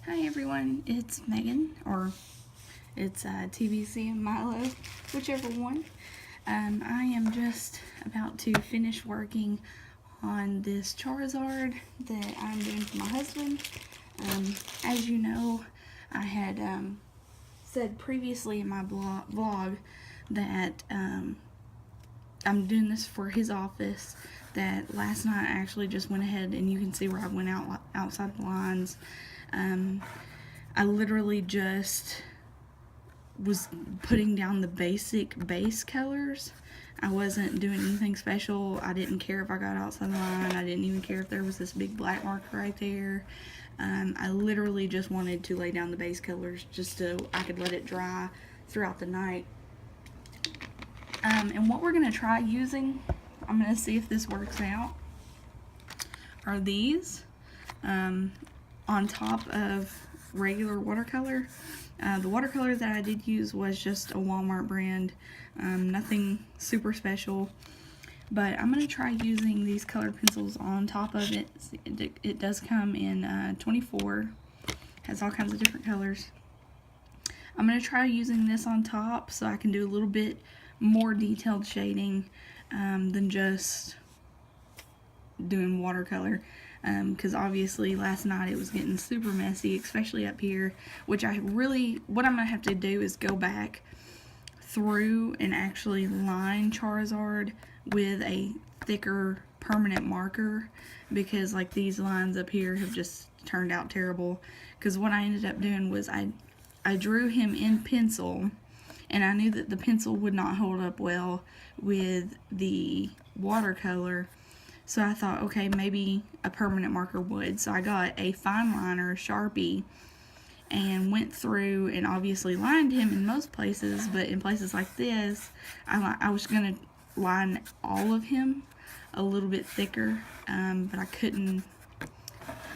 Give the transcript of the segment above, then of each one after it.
Hi everyone, it's Megan, or it's TBC and Milo, whichever one. I am just about to finish working on this Charizard that I'm doing for my husband. As you know, I had said previously in my vlog that I'm doing this for his office, that last night I actually just went ahead, and you can see where I went outside the lines. I literally just was putting down the basic base colors. I wasn't doing anything special. I didn't care if I got outside the line. I didn't even care if there was this big black marker right there. I literally just wanted to lay down the base colors just so I could let it dry throughout the night. And what we're going to try using, I'm going to see if this works out, are these on top of regular watercolor. The watercolor that I did use was just a Walmart brand, nothing super special, but I'm going to try using these colored pencils on top of it. It does come in 24, has all kinds of different colors. I'm going to try using this on top so I can do a little bit more detailed shading than just doing watercolor. Because obviously last night it was getting super messy, especially up here, which what I'm going to have to do is go back through and actually line Charizard with a thicker permanent marker, because like these lines up here have just turned out terrible. Because what I ended up doing was I drew him in pencil, and I knew that the pencil would not hold up well with the watercolor. So I thought, okay, maybe a permanent marker would. So I got a fine liner, Sharpie, and went through and obviously lined him in most places, but in places like this, I was going to line all of him a little bit thicker, but I couldn't.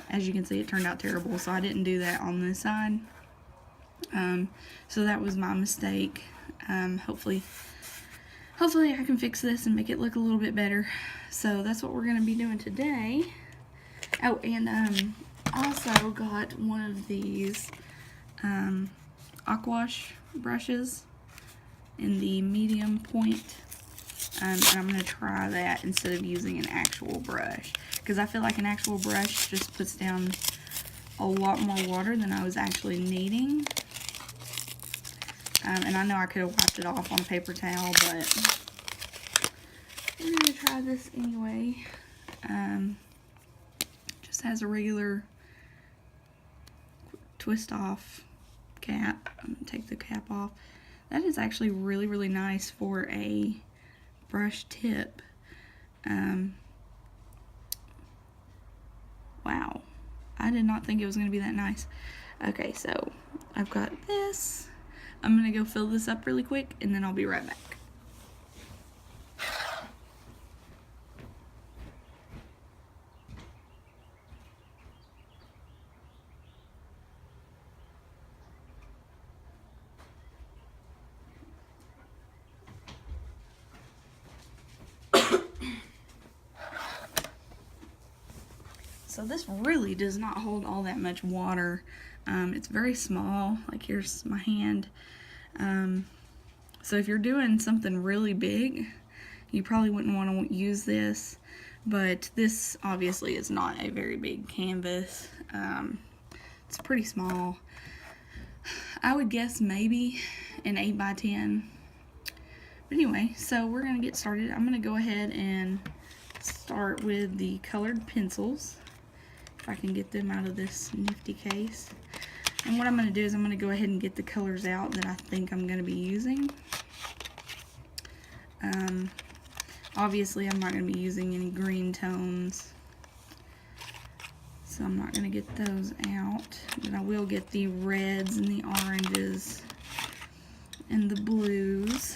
As you can see, it turned out terrible, so I didn't do that on this side. So that was my mistake. Hopefully I can fix this and make it look a little bit better. So that's what we're going to be doing today. Oh, and also got one of these aquash brushes in the medium point. And I'm going to try that instead of using an actual brush, because I feel like an actual brush just puts down a lot more water than I was actually needing. And I know I could have wiped it off on a paper towel, but we're going to try this anyway. Just has a regular twist off cap. I'm going to take the cap off. That is actually really, really nice for a brush tip. Wow. I did not think it was going to be that nice. Okay, so I've got this. I'm going to go fill this up really quick, and then I'll be right back. So this really does not hold all that much water. It's very small, like here's my hand. So if you're doing something really big, you probably wouldn't want to use this, but this obviously is not a very big canvas. It's pretty small. I would guess maybe an 8x10. But anyway, so we're going to get started. I'm going to go ahead and start with the colored pencils, if I can get them out of this nifty case. And what I'm going to do is I'm going to go ahead and get the colors out that I think I'm going to be using. Obviously I'm not going to be using any green tones, so I'm not going to get those out, but I will get the reds and the oranges and the blues.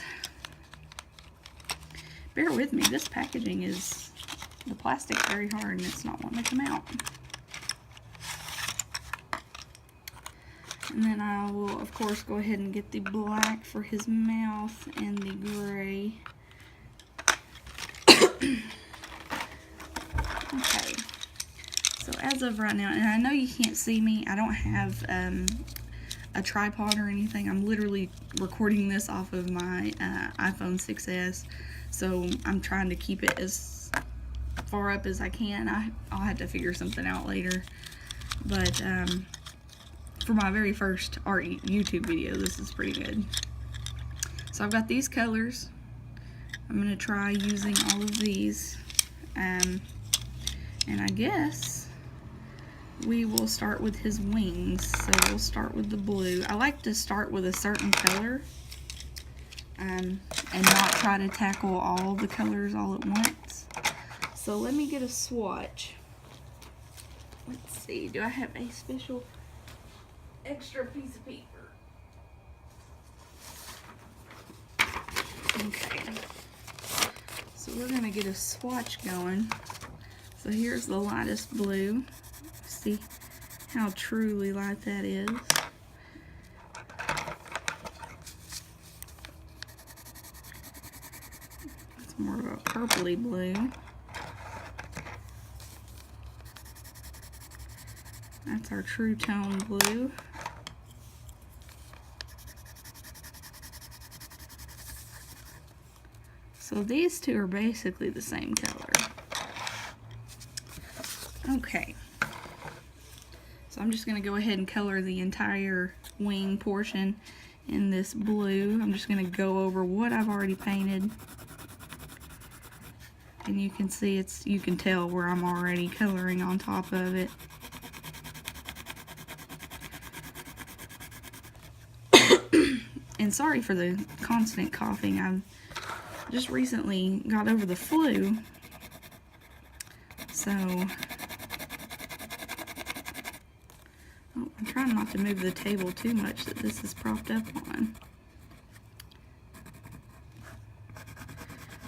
Bear with me, this packaging is, the plastic's very hard and it's not wanting to come out. And then I will, of course, go ahead and get the black for his mouth and the gray. Okay, so as of right now, and I know you can't see me, I don't have a tripod or anything. I'm literally recording this off of my iPhone 6S, so I'm trying to keep it as far up as I can. I'll have to figure something out later, but for my very first art YouTube video, this is pretty good. So I've got these colors. I'm going to try using all of these, and I guess we will start with his wings. So we'll start with the blue. I like to start with a certain color and not try to tackle all the colors all at once. So let me get a swatch. Let's see, do I have a special extra piece of paper? Okay, so we're gonna get a swatch going. So here's the lightest blue. See how truly light that is. It's more of a purpley blue. That's our true tone blue. So these two are basically the same color. Okay. So I'm just going to go ahead and color the entire wing portion in this blue. I'm just going to go over what I've already painted. And you can see you can tell where I'm already coloring on top of it. And sorry for the constant coughing. I've just recently got over the flu. So, I'm trying not to move the table too much that this is propped up on.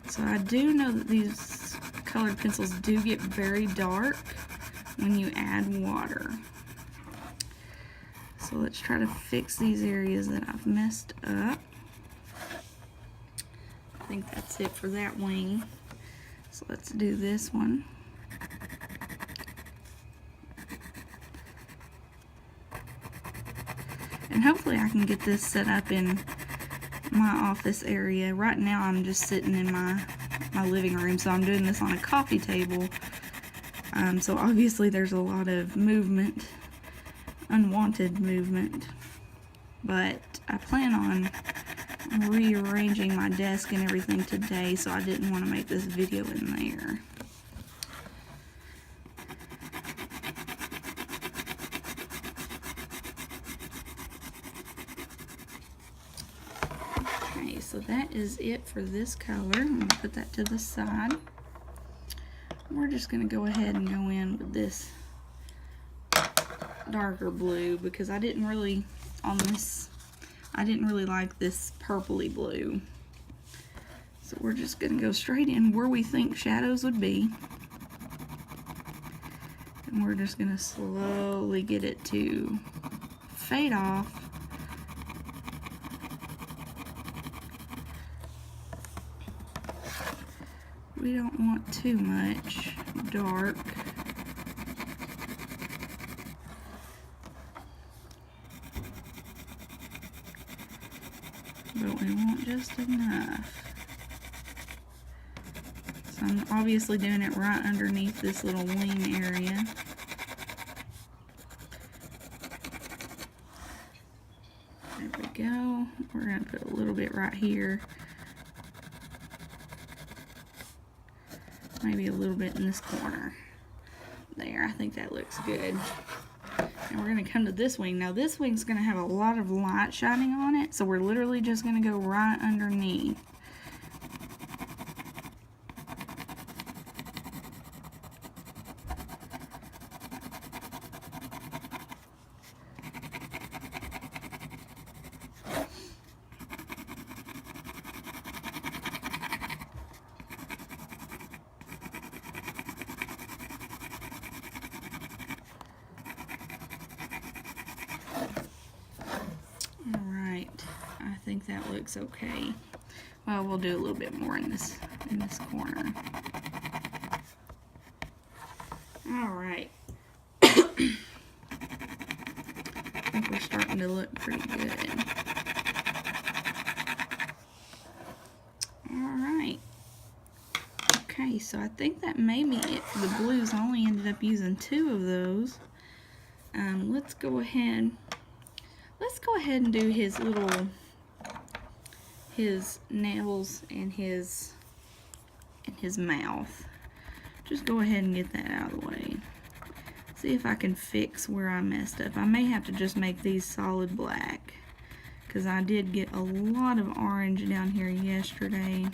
So I do know that these colored pencils do get very dark when you add water. So let's try to fix these areas that I've messed up. I think that's it for that wing. So let's do this one. And hopefully I can get this set up in my office area. Right now I'm just sitting in my living room, so I'm doing this on a coffee table. So obviously there's a lot of movement, unwanted movement, but I plan on rearranging my desk and everything today, so I didn't want to make this video in there. Okay, so that is it for this color. I'm going to put that to the side. We're just going to go ahead and go in with this darker blue, because I didn't really like this purpley blue. So we're just going to go straight in where we think shadows would be. And we're just going to slowly get it to fade off. We don't want too much dark. But we want just enough. So I'm obviously doing it right underneath this little wing area. There we go. We're going to put a little bit right here. Maybe a little bit in this corner. There, I think that looks good. And we're going to come to this wing. Now this wing's going to have a lot of light shining on it, so we're literally just going to go right underneath. I think that looks okay. Well, we'll do a little bit more in this corner. All right. think we're starting to look pretty good. Alright. Okay, so I think that maybe the blues only ended up using 2 of those. Let's go ahead and do his nails and his mouth. Just go ahead and get that out of the way. See if I can fix where I messed up. I may have to just make these solid black, because I did get a lot of orange down here yesterday.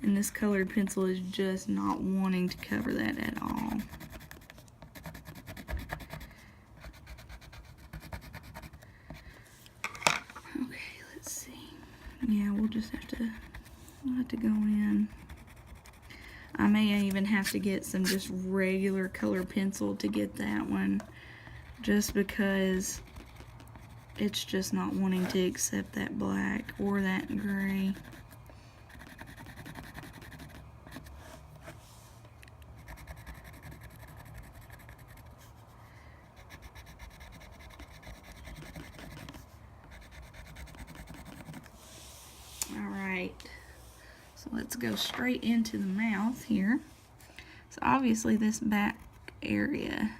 And this colored pencil is just not wanting to cover that at all. Okay, let's see. Yeah, we'll have to go in. I may even have to get some just regular color pencil to get that one, just because it's just not wanting to accept that black or that gray. Alright, so let's go straight into the mouth here. So obviously this back area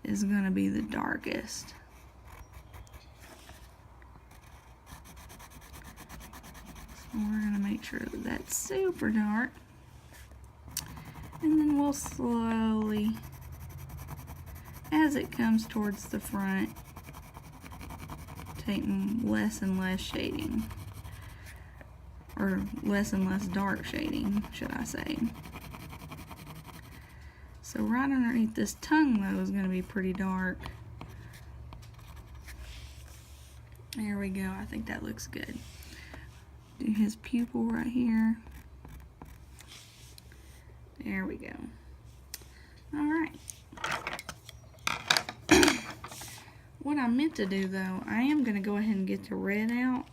is going to be the darkest. So we're going to make sure that that's super dark. And then we'll slowly, as it comes towards the front, take less and less shading. Or less and less dark shading, should I say. So right underneath this tongue, though, is going to be pretty dark. There we go. I think that looks good. Do his pupil right here. There we go. Alright. What I meant to do, though, I am going to go ahead and get the red out.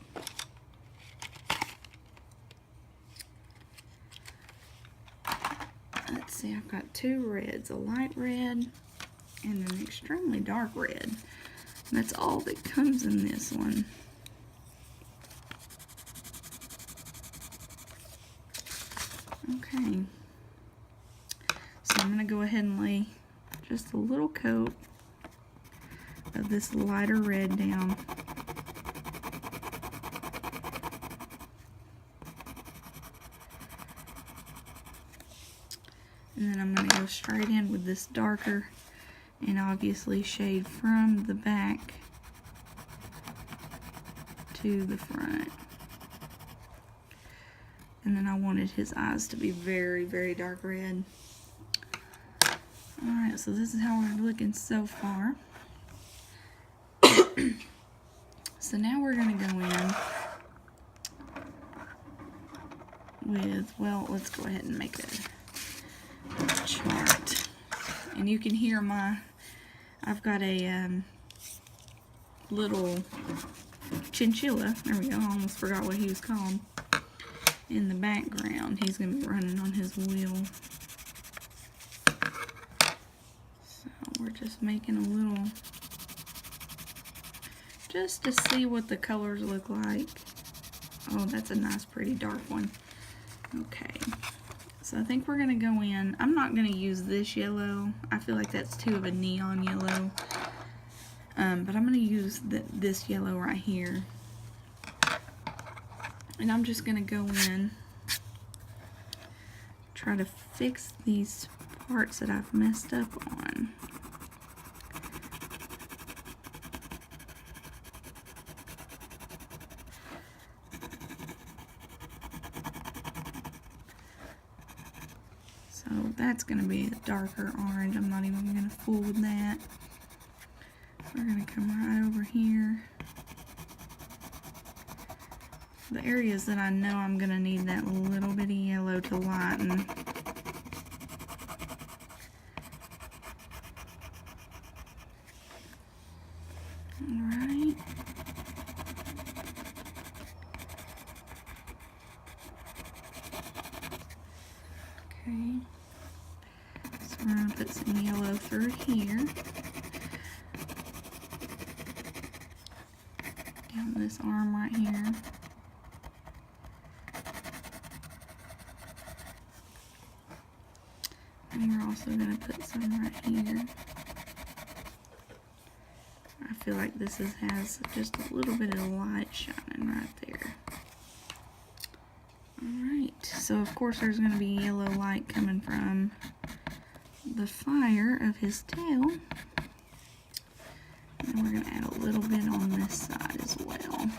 Let's see, I've got 2 reds, a light red and an extremely dark red. That's all that comes in this one. Okay, so I'm going to go ahead and lay just a little coat of this lighter red down. And then I'm going to go straight in with this darker and obviously shade from the back to the front. And then I wanted his eyes to be very, very dark red. Alright, so this is how we're looking so far. So now we're going to go in with, well, let's go ahead and make a chart. And you can hear I've got a little chinchilla, there we go, I almost forgot what he was called, in the background. He's going to be running on his wheel. So we're just making a little, just to see what the colors look like. Oh, that's a nice pretty dark one. Okay, so I think we're going to go in. I'm not going to use this yellow. I feel like that's too of a neon yellow. But I'm going to use this yellow right here. And I'm just going to go in, try to fix these parts that I've messed up on. So that's going to be a darker orange. I'm not even going to fool with that. We're going to come right over here. The areas that I know I'm going to need that little bitty yellow to lighten. Alright. Okay. So we're going to put some yellow through here. down this arm right here. And we're also going to put some right here. I feel like this has just a little bit of light shining right there. Alright, so of course there's going to be yellow light coming from the fire of his tail. And we're going to add a little bit on this side as well.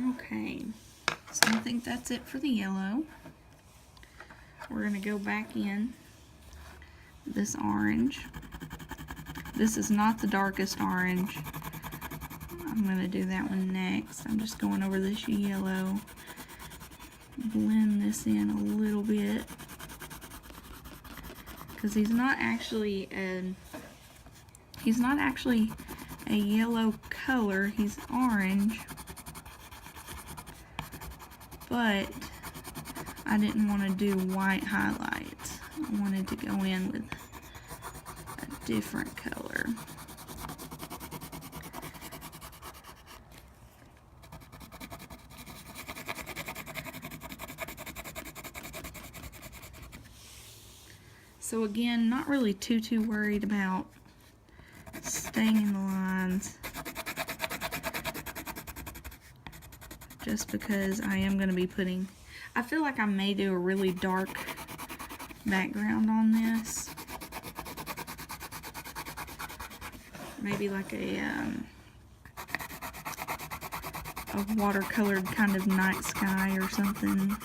Okay, so I think that's it for the yellow. We're going to go back in this orange. This is not the darkest orange. I'm going to do that one next. I'm just going over this yellow. Blend this in a little bit. Because he's not actually a yellow color. He's orange. But I didn't want to do white highlights. I wanted to go in with a different color. So again, not really too worried about staying in the lines. Just because I am going to be putting, I feel like I may do a really dark background on this. Maybe like a watercolored kind of night sky or something.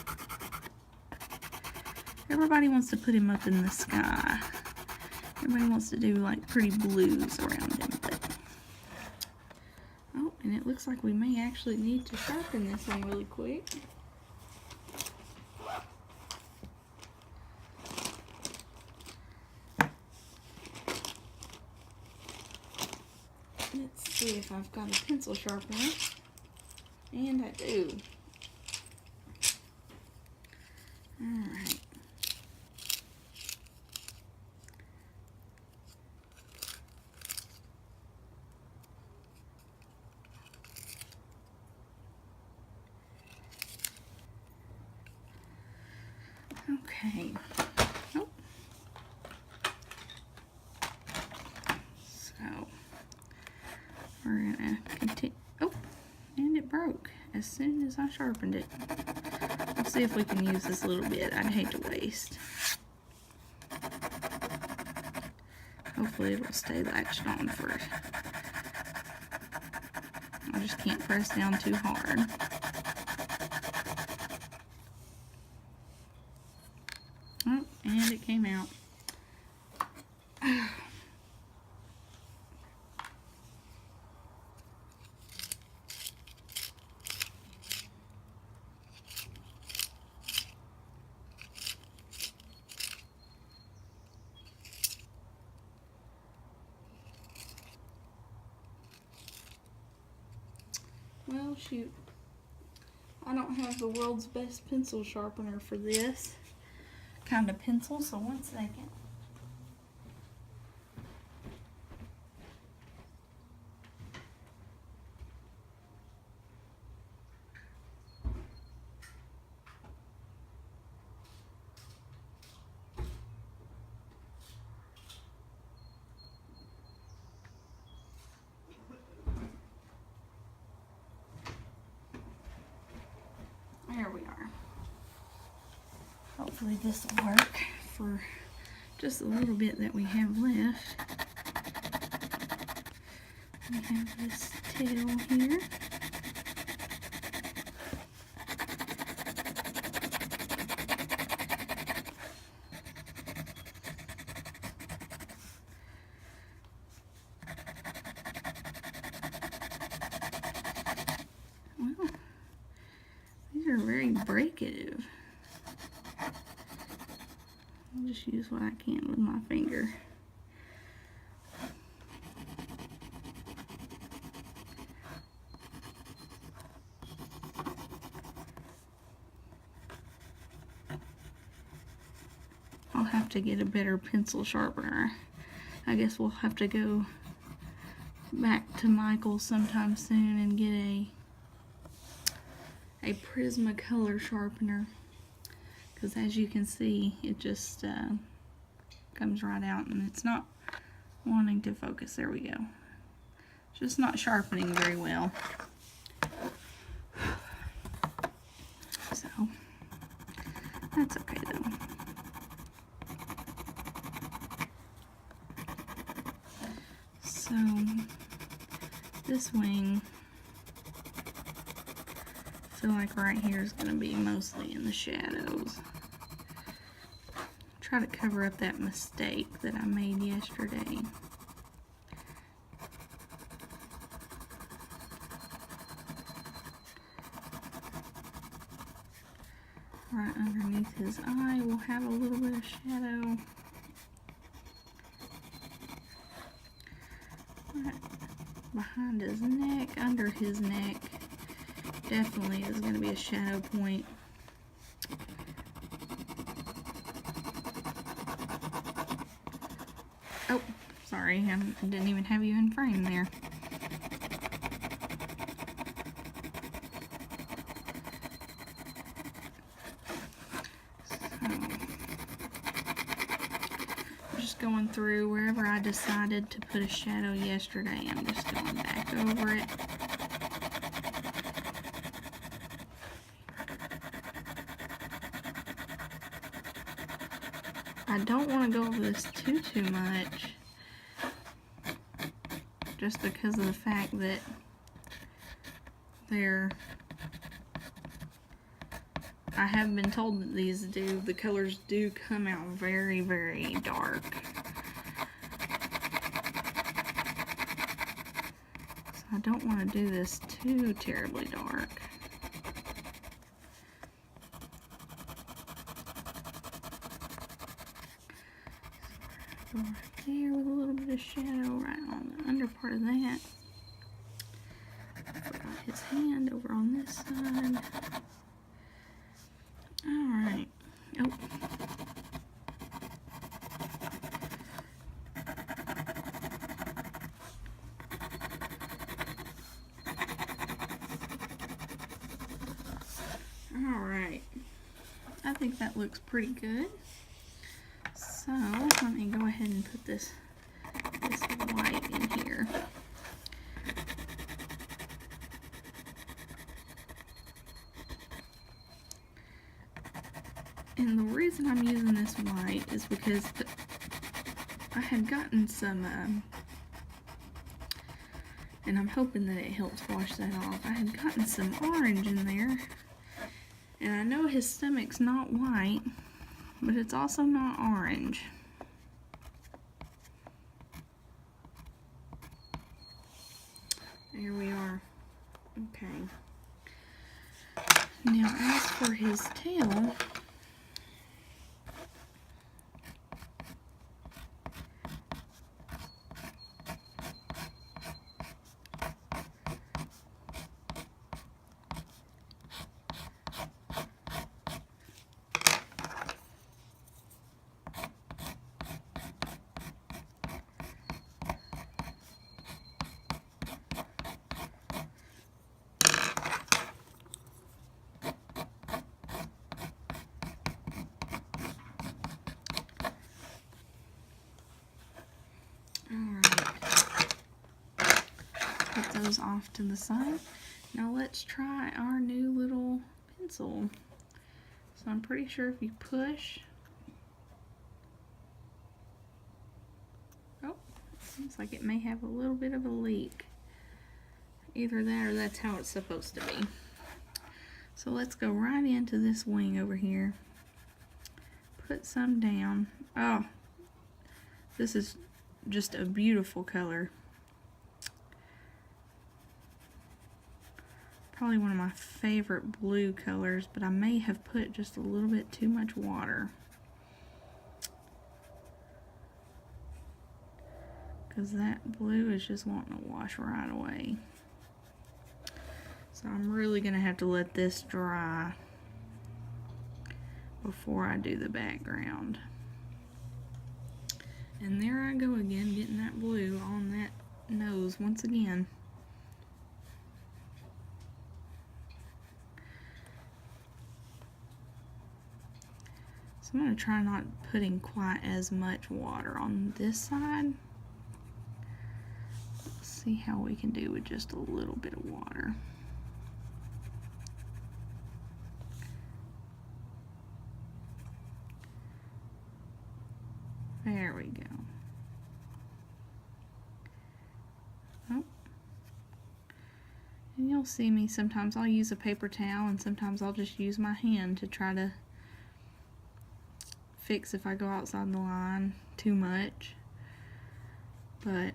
Everybody wants to put him up in the sky. Everybody wants to do like pretty blues around him. But oh, and it looks like we may actually need to sharpen this one really quick. Let's see if I've got a pencil sharpener. And I do. Alright. Okay. Oh. So we're gonna continue. Oh, and it broke as soon as I sharpened it. Let's see if we can use this a little bit. I'd hate to waste. Hopefully it'll stay latched on first. I just can't press down too hard. Oh, and it came out. Well, shoot. I don't have the world's best pencil sharpener for this kind of pencil, so one second. There we are. Hopefully this will work for just a little bit that we have left. We have this tail here. Well, these are very breakative. I'll just use what I can with my finger. I'll have to get a better pencil sharpener. I guess we'll have to go back to Michael's sometime soon and get a Prismacolor sharpener, because as you can see, it just comes right out and it's not wanting to focus. There we go. Just not sharpening very well. So that's okay though. So this wing, I feel like right here is going to be mostly in the shadows. Try to cover up that mistake that I made yesterday. Right underneath his eye, we'll have a little bit of shadow. Right behind his neck, under his neck, definitely is going to be a shadow point. Oh, sorry, I didn't even have you in frame there. Going through wherever I decided to put a shadow yesterday. I'm just going back over it. I don't want to go over this too much, just because of the fact that I have been told that the colors do come out very, very dark. So I don't want to do this too terribly dark. So go right there with a little bit of shadow right on the under part of that. Put his hand over on this side. Alright. Oh. Alright. I think that looks pretty good. So, let me go ahead and put this white in here. And the reason I'm using this white is because I had gotten some, and I'm hoping that it helps wash that off. I had gotten some orange in there, and I know his stomach's not white, but it's also not orange. There we are. Okay. Now, as for his tail, those off to the side. Now let's try our new little pencil. So I'm pretty sure if you push, oh, seems like it may have a little bit of a leak. Either that or that's how it's supposed to be. So let's go right into this wing over here. Put some down. Oh, this is just a beautiful color. Probably one of my favorite blue colors, but I may have put just a little bit too much water, because that blue is just wanting to wash right away. So I'm really going to have to let this dry before I do the background. And there I go again, getting that blue on that nose once again. So I'm going to try not putting quite as much water on this side. Let's see how we can do with just a little bit of water. There we go. Oh. And you'll see me sometimes I'll use a paper towel and sometimes I'll just use my hand to try to fix if I go outside the line too much. But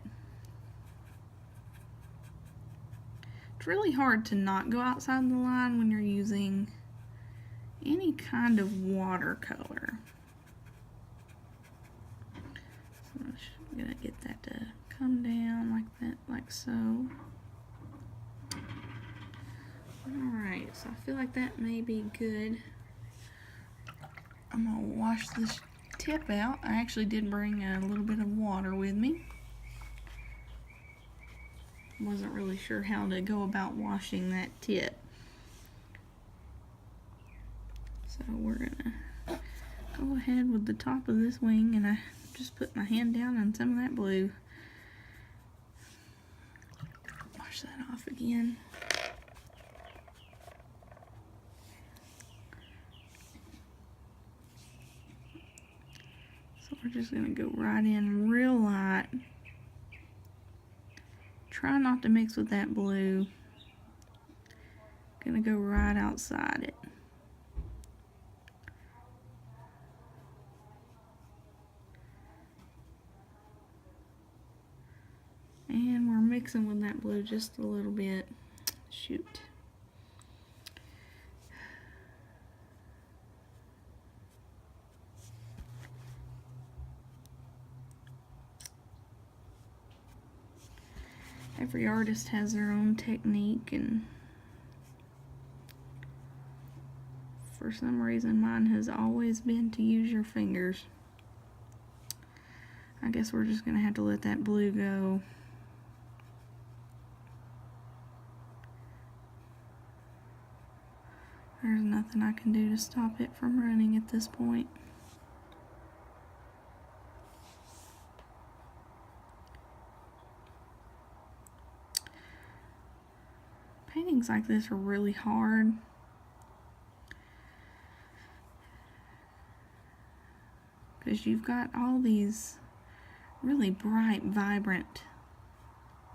it's really hard to not go outside the line when you're using any kind of watercolor. So I'm gonna get that to come down like that, like so. Alright, so I feel like that may be good. I'm gonna wash this tip out. I actually did bring a little bit of water with me. Wasn't really sure how to go about washing that tip. So we're gonna go ahead with the top of this wing, and I just put my hand down on some of that blue. Wash that off again. So we're just gonna go right in real light. Try not to mix with that blue. Gonna go right outside it. And we're mixing with that blue just a little bit. Shoot. Every artist has their own technique, and for some reason mine has always been to use your fingers. I guess we're just gonna have to let that blue go. There's nothing I can do to stop it from running at this point. Paintings like this are really hard. Because you've got all these really bright, vibrant,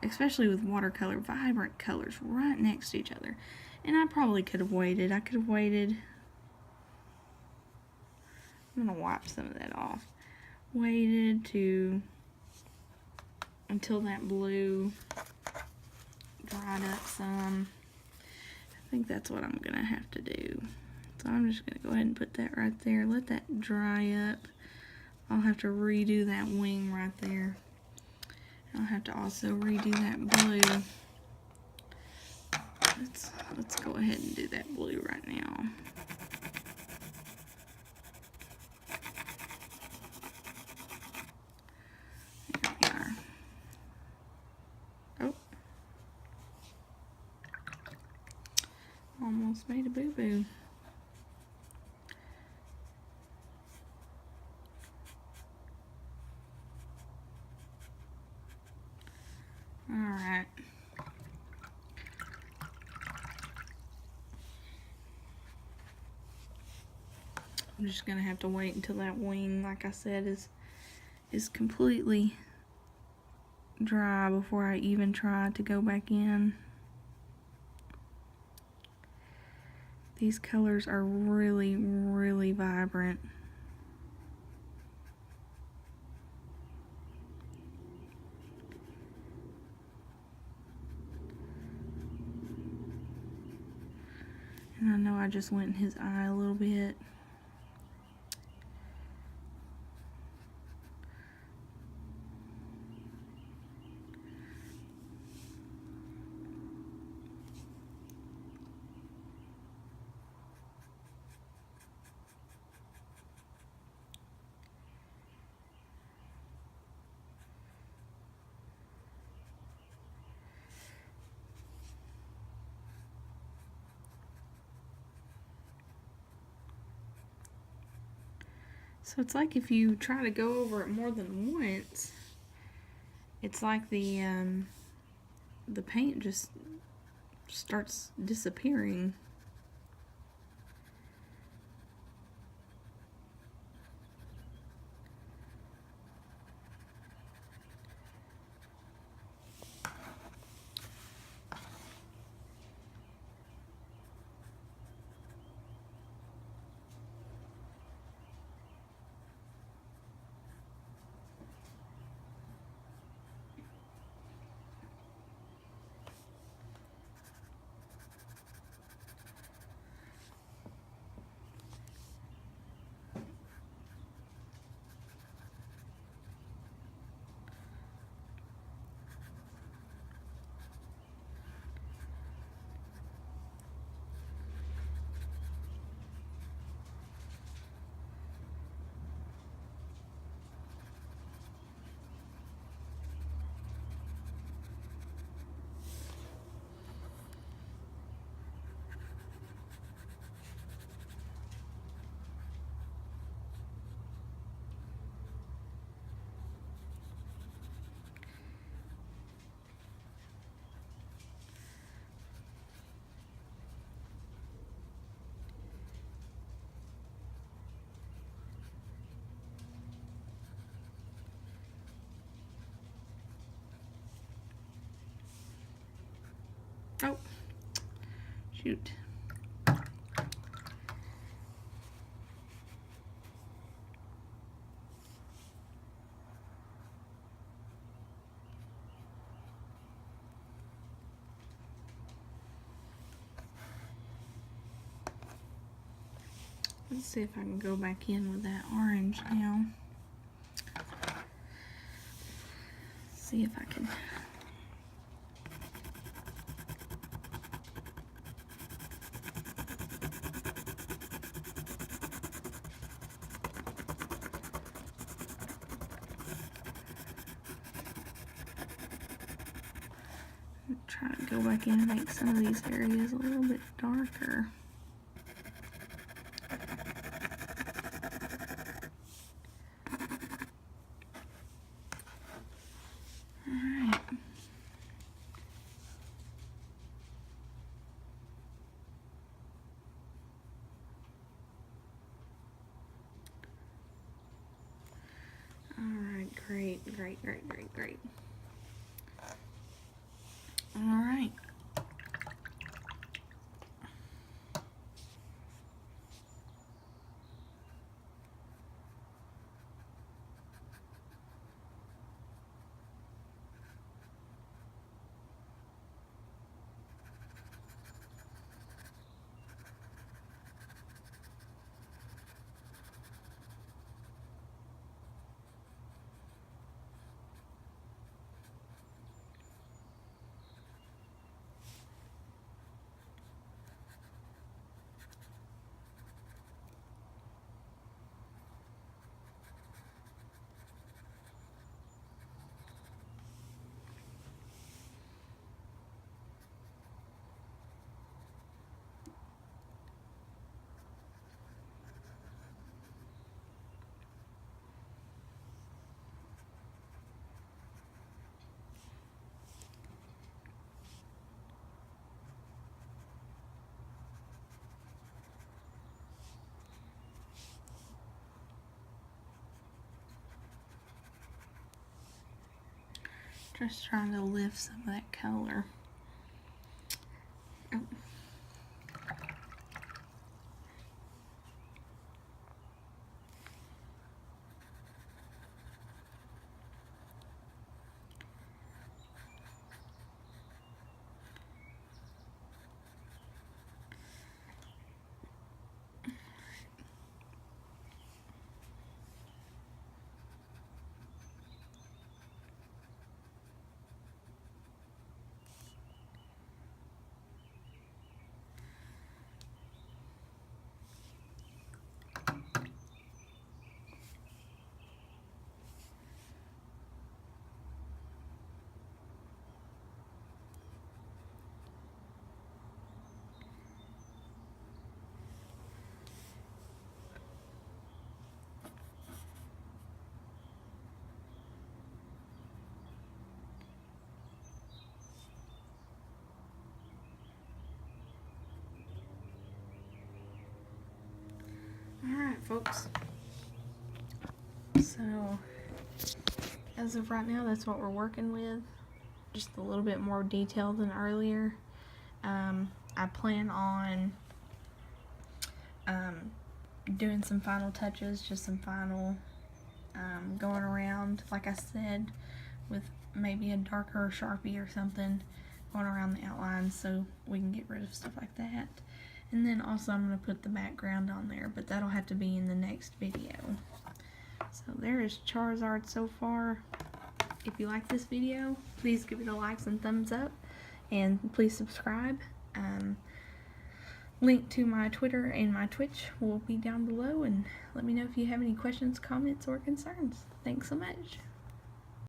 especially with watercolor, vibrant colors right next to each other. And I probably could have waited. I could have waited. I'm going to wipe some of that off. Waited until that blue dried up some. I think that's what I'm going to have to do. So I'm just going to go ahead and put that right there. Let that dry up. I'll have to redo that wing right there. I'll have to also redo that blue. Let's go ahead and do that blue right now. There we are. Oh. Almost made a boo-boo. Alright. I'm just gonna have to wait until that wing, like I said, is completely dry before I even try to go back in. These colors are really, really vibrant. And I know I just went in his eye a little bit. So it's like if you try to go over it more than once, it's like the paint just starts disappearing. Oh, shoot. Let's see if I can go back in with that orange now. See if I can. Try to go back in and make some of these areas a little bit darker. Alright. Alright, great, great, great, great, great. Alright. Just trying to lift some of that color. Oh. Alright, folks. So, as of right now, that's what we're working with. Just a little bit more detail than earlier. I plan on doing some final touches, just some final going around, like I said, with maybe a darker Sharpie or something, going around the outlines so we can get rid of stuff like that. And then also I'm going to put the background on there, but that'll have to be in the next video. So there is Charizard so far. If you like this video, please give it a like and thumbs up, and please subscribe. Link to my Twitter and my Twitch will be down below, and let me know if you have any questions, comments, or concerns. Thanks so much.